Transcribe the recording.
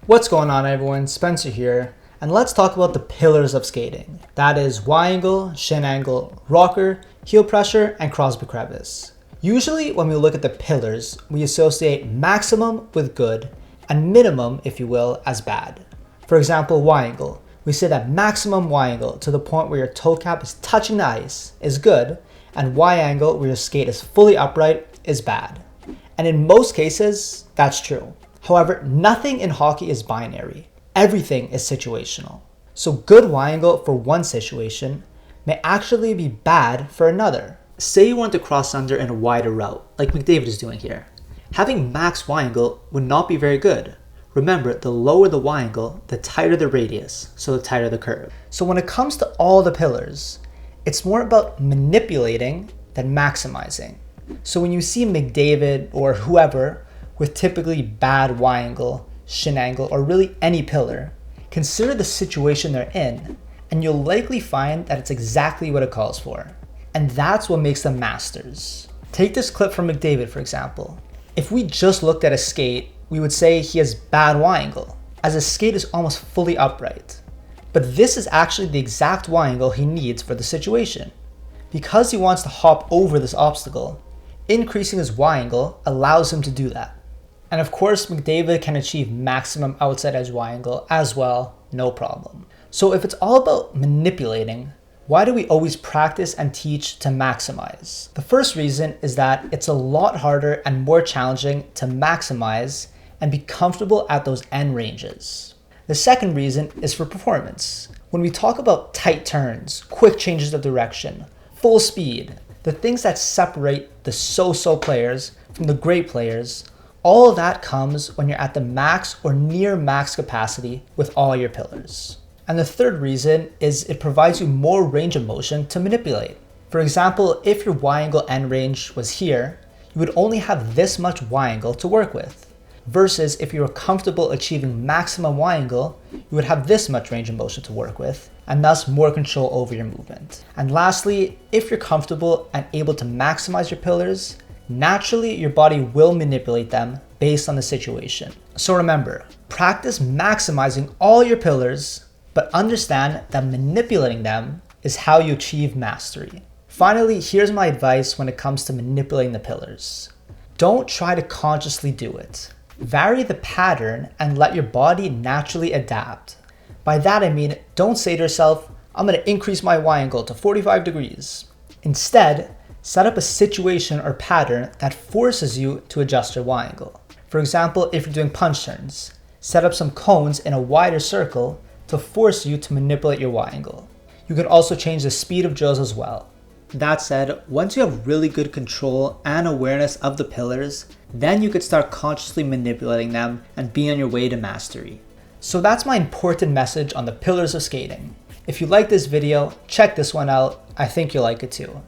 What's going on, everyone? Spencer here, and let's talk about the pillars of skating. That is Y angle, shin angle, rocker, heel pressure, and Crosby crevice. Usually when we look at the pillars, we associate maximum with good and minimum, if you will, as bad. For example, Y angle. We say that maximum Y angle to the point where your toe cap is touching the ice is good, and Y angle where your skate is fully upright is bad. And in most cases, that's true. However, nothing in hockey is binary. Everything is situational. So good Y angle for one situation may actually be bad for another. Say you want to cross under in a wider route, like Mcdavid is doing here. Having max Y angle would not be very good. Remember, the lower the Y angle, the tighter the radius, so the tighter the curve. So when it comes to all the pillars, it's more about manipulating than maximizing. So when you see Mcdavid or whoever with typically bad Y angle, shin angle, or really any pillar, consider the situation they're in, and you'll likely find that it's exactly what it calls for. And that's what makes them masters. Take this clip from Mcdavid, for example. If we just looked at a skate, we would say he has bad Y angle, as his skate is almost fully upright. But this is actually the exact Y angle he needs for the situation. Because he wants to hop over this obstacle, increasing his Y angle allows him to do that. And of course, Mcdavid can achieve maximum outside edge Y angle as well, no problem. So if it's all about manipulating, why do we always practice and teach to maximize? The first reason is that it's a lot harder and more challenging to maximize and be comfortable at those end ranges. The second reason is for performance. When we talk about tight turns, quick changes of direction, full speed, the things that separate the so-so players from the great players, all of that comes when you're at the max or near max capacity with all your pillars. And the third reason is it provides you more range of motion to manipulate. For example, if your Y angle end range was here, you would only have this much Y angle to work with. Versus if you were comfortable achieving maximum Y angle, you would have this much range of motion to work with, and thus more control over your movement. And lastly, if you're comfortable and able to maximize your pillars, naturally your body will manipulate them based on the situation. So remember, practice maximizing all your pillars, but understand that manipulating them is how you achieve mastery. Finally, here's my advice when it comes to manipulating the pillars. Don't try to consciously do it. Vary the pattern and let your body naturally adapt. By that I mean, don't say to yourself, I'm going to increase my Y angle to 45 degrees. Instead, set up a situation or pattern that forces you to adjust your Y angle. For example, if you're doing punch turns, set up some cones in a wider circle to force you to manipulate your Y angle. You can also change the speed of drills as well. That said, once you have really good control and awareness of the pillars, then you could start consciously manipulating them and be on your way to mastery. So that's my important message on the pillars of skating. If you like this video, check this one out. I think you'll like it too.